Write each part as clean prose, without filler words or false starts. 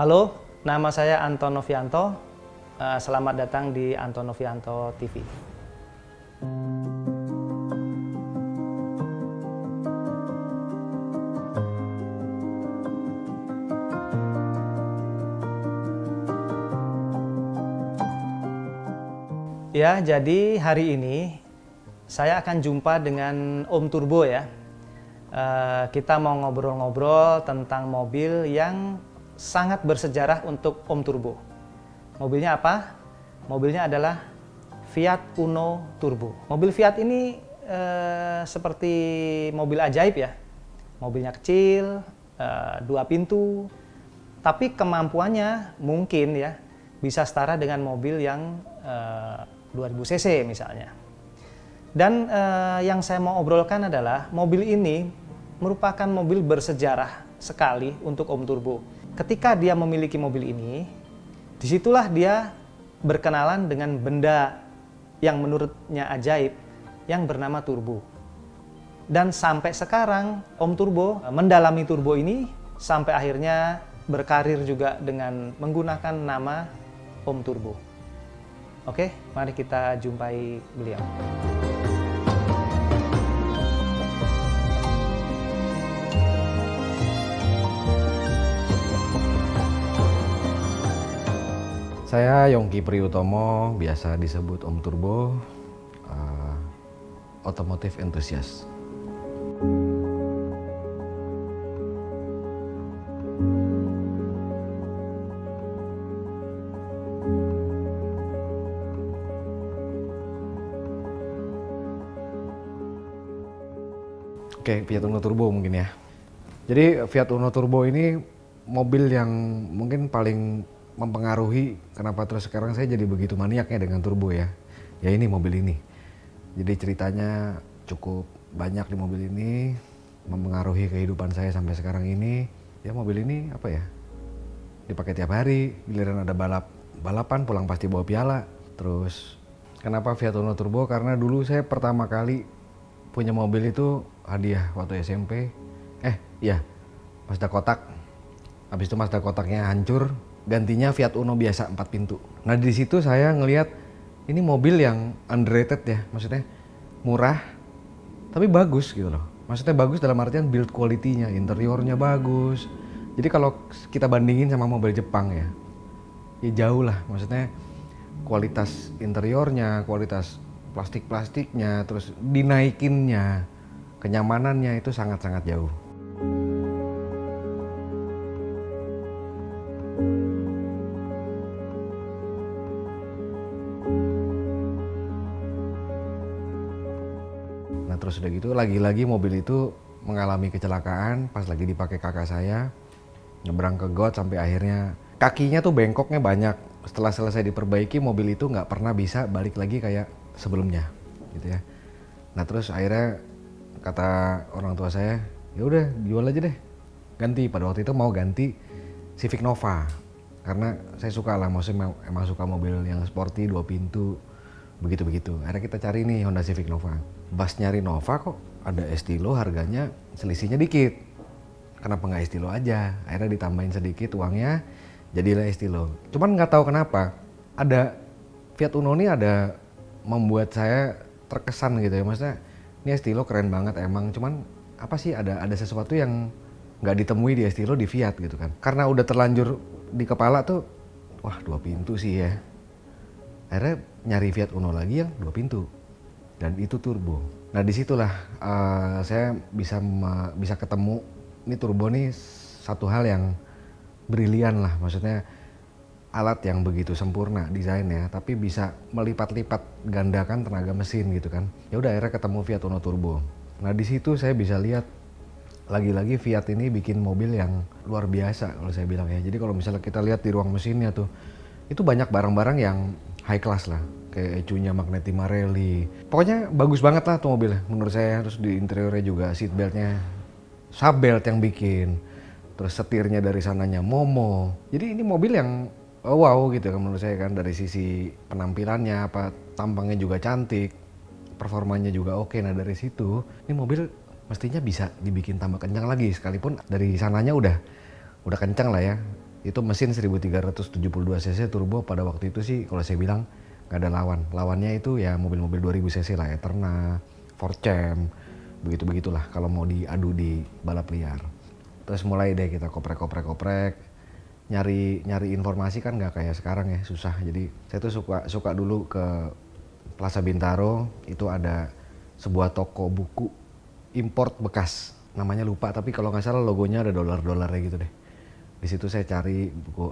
Halo, nama saya Anton Novianto. Selamat datang di Anton Novianto TV. Ya, jadi hari ini saya akan jumpa dengan Om Turbo ya. Kita mau ngobrol-ngobrol tentang mobil yang sangat bersejarah untuk Om Turbo. Mobilnya apa? Mobilnya adalah Fiat Uno Turbo. Mobil Fiat ini seperti mobil ajaib ya. Mobilnya kecil, 2 pintu, tapi kemampuannya mungkin ya bisa setara dengan mobil yang 2000 cc misalnya. Dan yang saya mau obrolkan adalah mobil ini merupakan mobil bersejarah sekali untuk Om Turbo. Ketika dia memiliki mobil ini, disitulah dia berkenalan dengan benda yang menurutnya ajaib yang bernama turbo. Dan sampai sekarang Om Turbo mendalami turbo ini sampai akhirnya berkarir juga dengan menggunakan nama Om Turbo. Oke, mari kita jumpai beliau. Saya Yongki Priutomo, biasa disebut Om Turbo, otomotif enthusiast. Oke, Fiat Uno Turbo mungkin ya. Jadi Fiat Uno Turbo ini mobil yang mungkin paling mempengaruhi kenapa terus sekarang saya jadi begitu maniaknya dengan turbo ya. Ya ini mobil ini. Jadi ceritanya cukup banyak di mobil ini, mempengaruhi kehidupan saya sampai sekarang ini. Ya mobil ini apa ya? Dipakai tiap hari, giliran ada balapan pulang pasti bawa piala. Terus kenapa Fiat Uno Turbo? Karena dulu saya pertama kali punya mobil itu hadiah waktu SMP. Mazda kotak. Habis itu Mazda kotaknya hancur, gantinya Fiat Uno biasa 4 pintu. Nah di situ saya ngelihat ini mobil yang underrated ya, maksudnya murah tapi bagus gitu loh. Maksudnya bagus dalam artian build quality-nya, interiornya bagus. Jadi kalau kita bandingin sama mobil Jepang ya jauh lah. Maksudnya kualitas interiornya, kualitas plastiknya, terus dinaikinnya, kenyamanannya itu sangat-sangat jauh. Nah terus udah gitu lagi-lagi mobil itu mengalami kecelakaan pas lagi dipakai kakak saya, nyebrang ke got sampai akhirnya kakinya tuh bengkoknya banyak. Setelah selesai diperbaiki mobil itu nggak pernah bisa balik lagi kayak sebelumnya gitu ya. Nah terus akhirnya kata orang tua saya, ya udah jual aja deh, ganti. Pada waktu itu mau ganti Civic Nova karena saya suka lah, maksudnya emang suka mobil yang sporty 2 pintu begitu. Akhirnya kita cari nih Honda Civic Nova. Pas nyari Nova kok ada Estilo, harganya selisihnya dikit. Kenapa nggak Estilo aja? Akhirnya ditambahin sedikit uangnya, jadilah Estilo. Cuman nggak tahu kenapa ada Fiat Uno ini ada membuat saya terkesan gitu ya. Maksudnya ini Estilo keren banget emang, cuman apa sih ada sesuatu yang nggak ditemui di Estilo di Fiat gitu kan. Karena udah terlanjur di kepala tuh, wah 2 pintu sih ya. Akhirnya nyari Fiat Uno lagi yang 2 pintu dan itu turbo. Nah disitulah saya bisa ketemu ini turbo nih satu hal yang brilian lah, maksudnya alat yang begitu sempurna desainnya tapi bisa melipat-lipat gandakan tenaga mesin gitu kan. Ya udah akhirnya ketemu Fiat Uno Turbo. Nah di situ saya bisa lihat lagi-lagi Fiat ini bikin mobil yang luar biasa kalau saya bilang ya. Jadi kalau misalnya kita lihat di ruang mesinnya tuh itu banyak barang-barang yang high class lah, kayak ecunya Magneti Marelli. Pokoknya bagus banget lah tuh mobilnya menurut saya. Terus di interiornya juga seat beltnya Sabelt yang bikin, terus setirnya dari sananya Momo. Jadi ini mobil yang wow gitu kan menurut saya kan, dari sisi penampilannya, apa tampangnya juga cantik, performanya juga oke. Nah dari situ ini mobil mestinya bisa dibikin tambah kencang lagi, sekalipun dari sananya udah kencang lah ya. Itu mesin 1372 cc turbo pada waktu itu sih kalau saya bilang nggak ada lawan. Lawannya itu ya mobil-mobil 2000 cc lah, Eterna, Ford Champ, begitu-begitulah kalau mau diadu di balap liar. Terus mulai deh kita koprek, nyari informasi kan nggak kayak sekarang ya, susah. Jadi saya tuh suka dulu ke Plaza Bintaro, itu ada sebuah toko buku import bekas, namanya lupa tapi kalau nggak salah logonya ada dolar-dolarnya gitu deh. Di situ saya cari buku,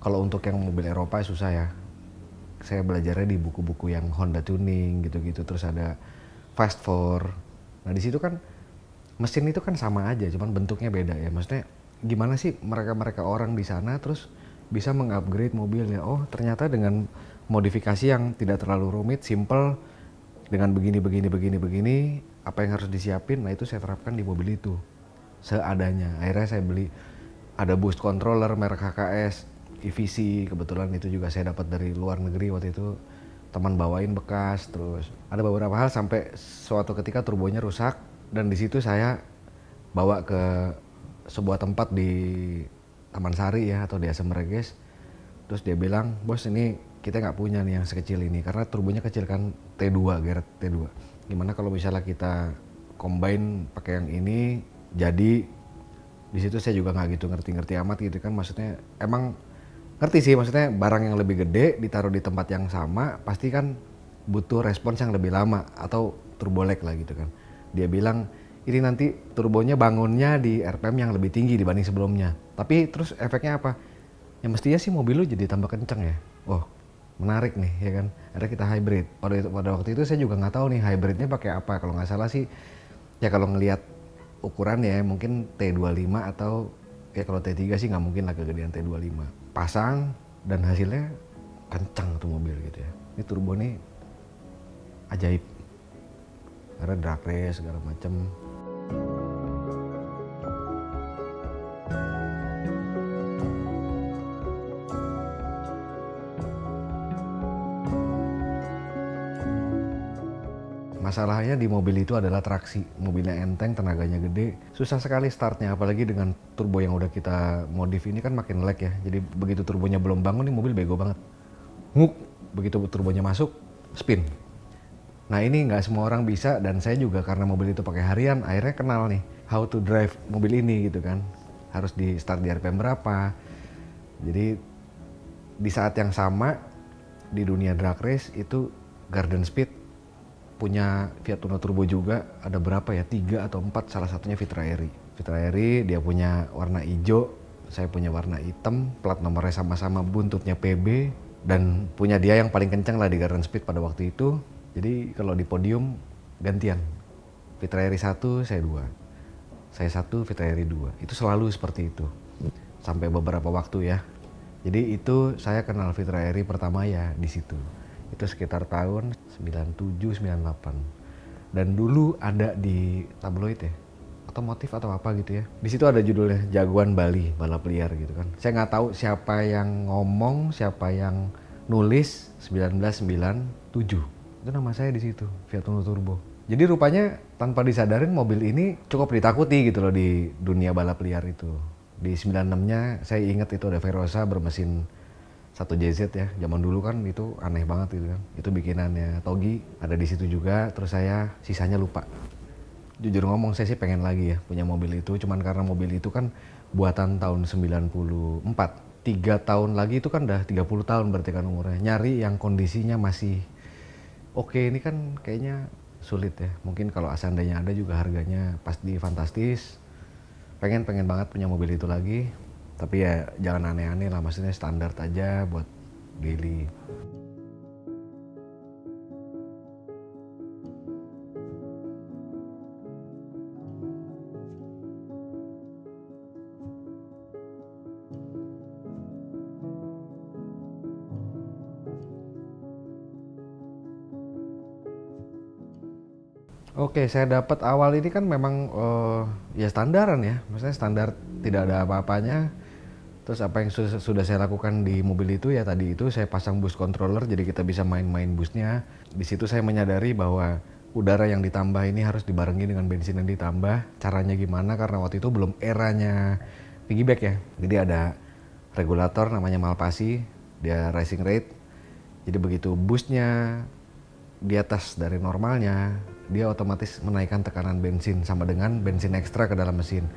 kalau untuk yang mobil Eropa susah ya. Saya belajarnya di buku-buku yang Honda Tuning gitu-gitu, terus ada Fast Four. Nah di situ kan mesin itu kan sama aja, cuman bentuknya beda ya. Maksudnya gimana sih mereka orang di sana terus bisa mengupgrade mobilnya? Oh ternyata dengan modifikasi yang tidak terlalu rumit, simple, dengan begini, apa yang harus disiapin, nah itu saya terapkan di mobil itu seadanya. Akhirnya saya beli ada boost controller merek HKS, EVC, kebetulan itu juga saya dapat dari luar negeri waktu itu, teman bawain bekas. Terus ada beberapa hal sampai suatu ketika turbonya rusak dan di situ saya bawa ke sebuah tempat di Taman Sari ya atau di Asam Reges. Terus dia bilang, bos ini kita nggak punya nih yang sekecil ini karena turbonya kecil kan, T2, Garrett T2. Gimana kalau misalnya kita combine pakai yang ini? Jadi di situ saya juga nggak gitu ngerti amat gitu kan, maksudnya emang ngerti sih, maksudnya barang yang lebih gede ditaruh di tempat yang sama pasti kan butuh respons yang lebih lama atau turbo lag lah gitu kan. Dia bilang ini nanti turbonya bangunnya di RPM yang lebih tinggi dibanding sebelumnya, tapi terus efeknya apa? Ya mestinya sih mobil lu jadi tambah kenceng ya. Oh menarik nih ya kan, akhirnya kita hybrid. Pada waktu itu saya juga nggak tahu nih hybridnya pakai apa. Kalau nggak salah sih ya kalau ngelihat ukuran ya mungkin T25 atau ya kalau T3 sih nggak mungkin lah kegedean T25. Pasang dan hasilnya kencang tuh mobil gitu ya. Ini turbo nih ajaib karena drag race segala macem. Masalahnya di mobil itu adalah traksi. Mobilnya enteng, tenaganya gede, susah sekali startnya. Apalagi dengan turbo yang udah kita modif ini kan makin lag ya. Jadi begitu turbonya belum bangun nih mobil bego banget. Nguk, begitu turbonya masuk, spin. Nah ini nggak semua orang bisa dan saya juga karena mobil itu pakai harian, akhirnya kenal nih how to drive mobil ini gitu kan. Harus di start di RPM berapa. Jadi di saat yang sama di dunia drag race itu Garden Speed punya Fiat Uno Turbo juga, ada berapa ya, 3 atau 4, salah satunya Fitra Eri. Fitra Eri dia punya warna hijau, saya punya warna hitam, plat nomornya sama-sama, buntutnya PB, dan punya dia yang paling kencang lah di Garden Speed pada waktu itu. Jadi kalau di podium gantian, Fitra Eri 1, saya 2, saya 1, Fitra Eri 2, itu selalu seperti itu sampai beberapa waktu ya. Jadi itu saya kenal Fitra Eri pertama ya di situ. Itu sekitar tahun 97-98. Dan dulu ada di tabloid ya, otomotif atau apa gitu ya. Di situ ada judulnya Jagoan Bali balap liar gitu kan. Saya nggak tahu siapa yang ngomong, siapa yang nulis 1997. Itu nama saya di situ, Fiat Uno Turbo. Jadi rupanya tanpa disadarin mobil ini cukup ditakuti gitu loh di dunia balap liar itu. Di 96-nya saya ingat itu ada Verosa bermesin 1JZ ya, zaman dulu kan itu aneh banget gitu kan. Itu bikinannya Togi, ada di situ juga. Terus saya sisanya lupa. Jujur ngomong saya sih pengen lagi ya punya mobil itu, cuman karena mobil itu kan buatan tahun 94. 3 tahun lagi itu kan udah 30 tahun berarti kan umurnya. Nyari yang kondisinya masih oke ini kan kayaknya sulit ya. Mungkin kalau seandainya ada juga harganya pasti fantastis. Pengen banget punya mobil itu lagi. Tapi ya jangan aneh-aneh lah, maksudnya standar aja buat daily. Oke, saya dapat awal ini kan memang ya standaran ya, maksudnya standar tidak ada apa-apanya. Terus apa yang sudah saya lakukan di mobil itu ya tadi itu saya pasang boost controller jadi kita bisa main-main boostnya. Di situ saya menyadari bahwa udara yang ditambah ini harus dibarengi dengan bensin yang ditambah. Caranya gimana? Karena waktu itu belum eranya piggyback ya. Jadi ada regulator namanya Malpasi, dia racing rate. Jadi begitu boostnya di atas dari normalnya, dia otomatis menaikkan tekanan bensin sama dengan bensin ekstra ke dalam mesin.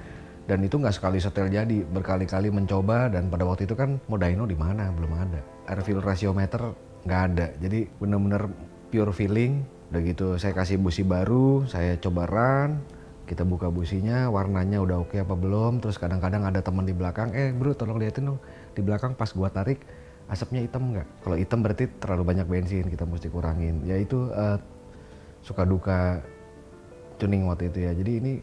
Dan itu nggak sekali setel jadi, berkali-kali mencoba, dan pada waktu itu kan mau dyno di mana, belum ada. Air fuel ratiometer nggak ada, jadi bener-bener pure feeling. Udah gitu saya kasih busi baru, saya coba run, kita buka businya, warnanya udah oke apa belum. Terus kadang-kadang ada teman di belakang, bro tolong liatin dong, di belakang pas gua tarik asapnya hitam nggak? Kalau hitam berarti terlalu banyak bensin, kita mesti kurangin. Ya itu suka duka tuning waktu itu ya. Jadi ini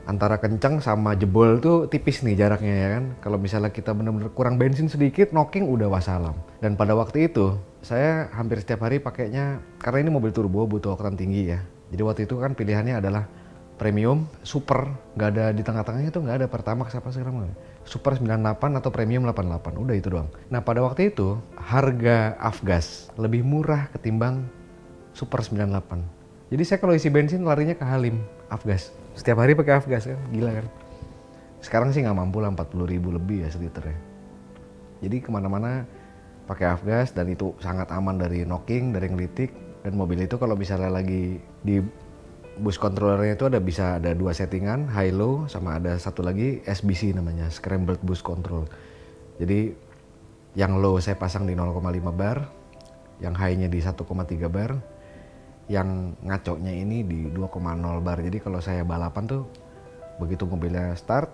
antara kencang sama jebol tuh tipis nih jaraknya ya kan. Kalau misalnya kita benar-benar kurang bensin sedikit, knocking udah wassalam. Dan pada waktu itu saya hampir setiap hari pakainya, karena ini mobil turbo butuh oktan tinggi ya. Jadi waktu itu kan pilihannya adalah premium, super, nggak ada di tengah-tengahnya tuh, nggak ada Pertamax apa sekarang. Super 98 atau premium 88, udah itu doang. Nah pada waktu itu harga Afgas lebih murah ketimbang Super 98. Jadi saya kalau isi bensin larinya ke Halim, Afgas. Setiap hari pakai Afgas kan, gila kan. Sekarang sih nggak mampu lah, 40.000 lebih ya seliternya. Jadi kemana-mana pakai Afgas, dan itu sangat aman dari knocking, dari ngelitik. Dan mobil itu kalau misalnya lagi di bus controllernya itu bisa ada 2 settingan, high low, sama ada satu lagi SBC namanya, scrambled bus control. Jadi yang low saya pasang di 0,5 bar, yang high-nya di 1,3 bar, yang ngaconya ini di 2,0 bar. Jadi kalau saya balapan tuh begitu mobilnya start,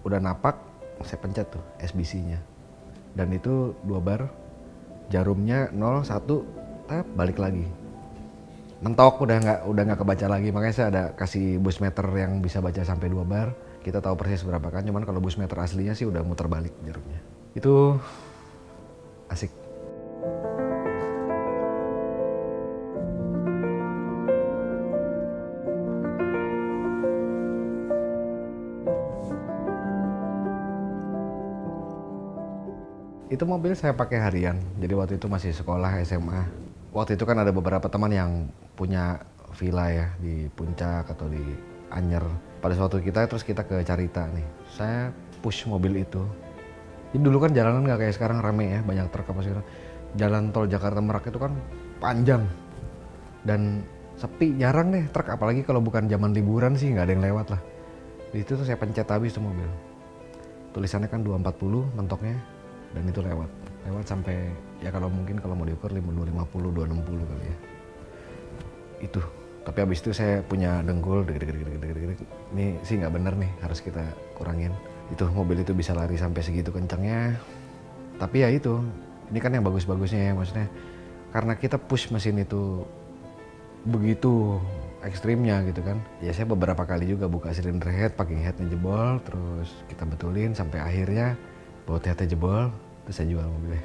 udah napak, saya pencet tuh SBC-nya. Dan itu 2 bar, jarumnya 0, 1, tap, balik lagi. Mentok udah nggak kebaca lagi, makanya saya ada kasih bus meter yang bisa baca sampai 2 bar. Kita tahu persis berapa kan, cuman kalau bus meter aslinya sih udah muter balik jarumnya. Itu asik. Itu mobil saya pakai harian, jadi waktu itu masih sekolah SMA. Waktu itu kan ada beberapa teman yang punya villa ya di Puncak atau di Anyer. Pada suatu terus kita ke Carita nih, saya push mobil itu. Jadi dulu kan jalanan nggak kayak sekarang rame ya, banyak truk apa segala. Jalan tol Jakarta Merak itu kan panjang dan sepi, jarang deh truk, apalagi kalau bukan zaman liburan sih nggak ada yang lewat lah. Di situ tuh saya pencet habis tuh mobil. Tulisannya kan 240 mentoknya, dan itu lewat sampai ya kalau mau diukur 250, 260 kali ya. Itu. Tapi habis itu saya punya dengkul, ini sih nggak bener nih, harus kita kurangin. Itu mobil itu bisa lari sampai segitu kencangnya. Tapi ya itu, ini kan yang bagus-bagusnya ya, maksudnya karena kita push mesin itu begitu ekstrimnya gitu kan. Ya saya beberapa kali juga buka silinder head, packing headnya jebol, terus kita betulin sampai akhirnya baut headnya jebol, terus saya jual mobilnya.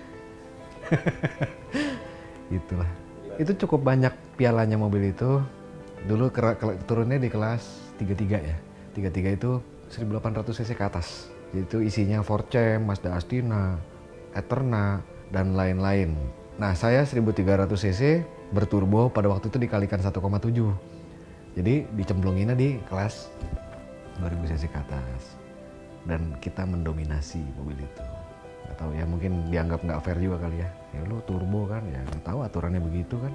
Gitulah. Itu cukup banyak pialanya mobil itu. Dulu turunnya di kelas 33 ya. 33 itu 1800 cc ke atas. Itu isinya Forcem, Mazda Astina, Eterna, dan lain-lain. Nah saya 1300 cc berturbo, pada waktu itu dikalikan 1,7. Jadi dicemplunginnya di kelas 2000 cc ke atas. Dan kita mendominasi mobil itu. Nggak tahu ya, mungkin dianggap nggak fair juga kali ya. Ya lu turbo kan, ya nggak tahu aturannya begitu kan.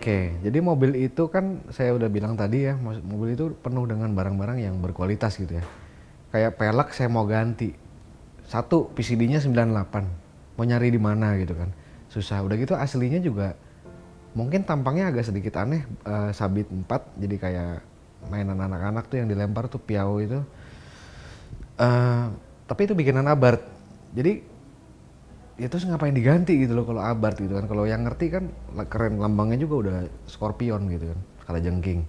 Oke, jadi mobil itu kan saya udah bilang tadi ya, mobil itu penuh dengan barang-barang yang berkualitas gitu ya. Kayak pelek saya mau ganti. Satu, PCD-nya 98. Mau nyari di mana gitu kan. Susah. Udah gitu aslinya juga mungkin tampangnya agak sedikit aneh, sabit 4, jadi kayak mainan anak-anak tuh yang dilempar tuh piau itu. Tapi itu bikinan Abarth. Jadi ya terus ngapain diganti gitu loh kalau Abarth gitu kan. Kalau yang ngerti kan keren, lambangnya juga udah Scorpion gitu kan, kalajengking.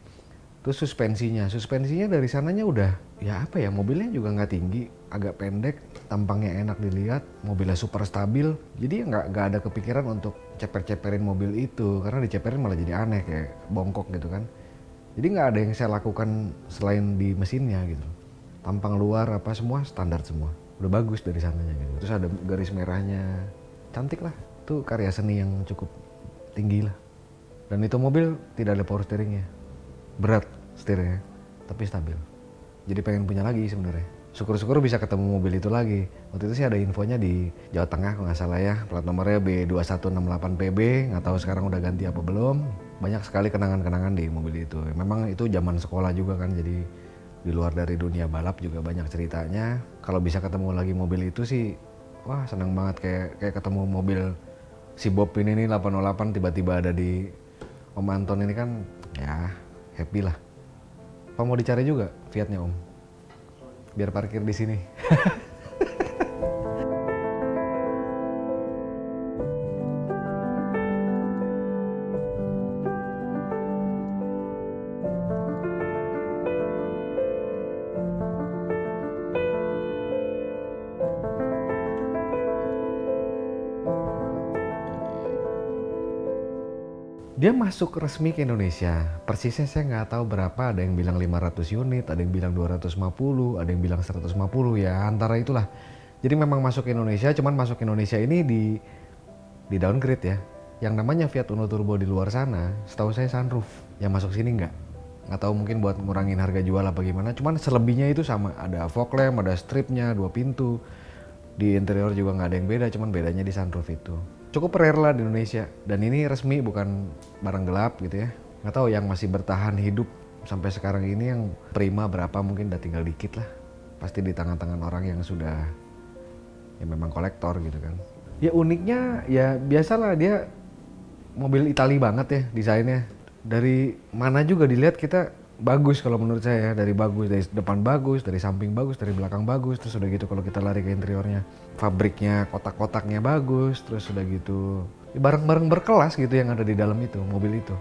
Terus suspensinya dari sananya udah ya apa ya, mobilnya juga nggak tinggi, agak pendek, tampangnya enak dilihat, mobilnya super stabil. Jadi nggak ada kepikiran untuk ceper-ceperin mobil itu, karena diceperin malah jadi aneh kayak bongkok gitu kan. Jadi nggak ada yang saya lakukan selain di mesinnya gitu. Tampang luar apa semua standar semua, udah bagus dari sananya gitu. Terus ada garis merahnya, cantik lah. Itu karya seni yang cukup tinggi lah. Dan itu mobil tidak ada power steeringnya. Berat setirnya, tapi stabil. Jadi pengen punya lagi sebenarnya. Syukur-syukur bisa ketemu mobil itu lagi. Waktu itu sih ada infonya di Jawa Tengah kalau nggak salah ya. Plat nomornya B2168PB, nggak tahu sekarang udah ganti apa belum. Banyak sekali kenangan-kenangan di mobil itu. Memang itu zaman sekolah juga kan, jadi di luar dari dunia balap juga banyak ceritanya. Kalau bisa ketemu lagi mobil itu sih, wah seneng banget. Kayak ketemu mobil si Bob ini nih 808 tiba-tiba ada di Om Anton ini kan, ya happy lah. Apa mau dicari juga Fiatnya Om? Biar parkir di sini. Dia masuk resmi ke Indonesia, persisnya saya nggak tahu berapa, ada yang bilang 500 unit, ada yang bilang 250, ada yang bilang 150, ya antara itulah. Jadi memang masuk ke Indonesia, cuman masuk ke Indonesia ini di downgrade ya. Yang namanya Fiat Uno Turbo di luar sana, setahu saya sunroof, yang masuk sini nggak tahu mungkin buat ngurangin harga jual apa gimana, cuman selebihnya itu sama, ada fog lamp, ada stripnya, 2 pintu, di interior juga nggak ada yang beda, cuman bedanya di sunroof itu. Cukup rare lah di Indonesia, dan ini resmi bukan barang gelap gitu ya. Nggak tahu yang masih bertahan hidup sampai sekarang ini yang prima berapa, mungkin udah tinggal dikit lah. Pasti di tangan-tangan orang yang sudah ya memang kolektor gitu kan. Ya uniknya ya biasalah, dia mobil Itali banget ya desainnya. Dari mana juga dilihat kita bagus kalau menurut saya ya. Dari depan bagus, dari samping bagus, dari belakang bagus. Terus udah gitu kalau kita lari ke interiornya, fabriknya, kotak-kotaknya bagus. Terus udah gitu barang-barang berkelas gitu yang ada di dalam itu, mobil itu.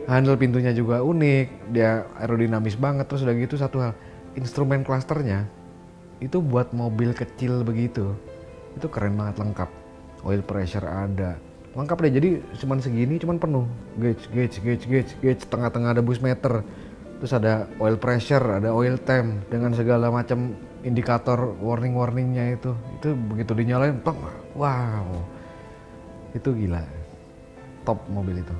Handle pintunya juga unik, dia aerodinamis banget. Terus udah gitu satu hal, instrumen clusternya itu buat mobil kecil begitu, itu keren banget, lengkap. Oil pressure ada, lengkap deh. Jadi cuman segini, cuman penuh. Gauge, tengah-tengah ada bus meter. Terus ada oil pressure, ada oil temp dengan segala macam indikator warningnya itu. Itu begitu dinyalain, wow, itu gila, top mobil itu.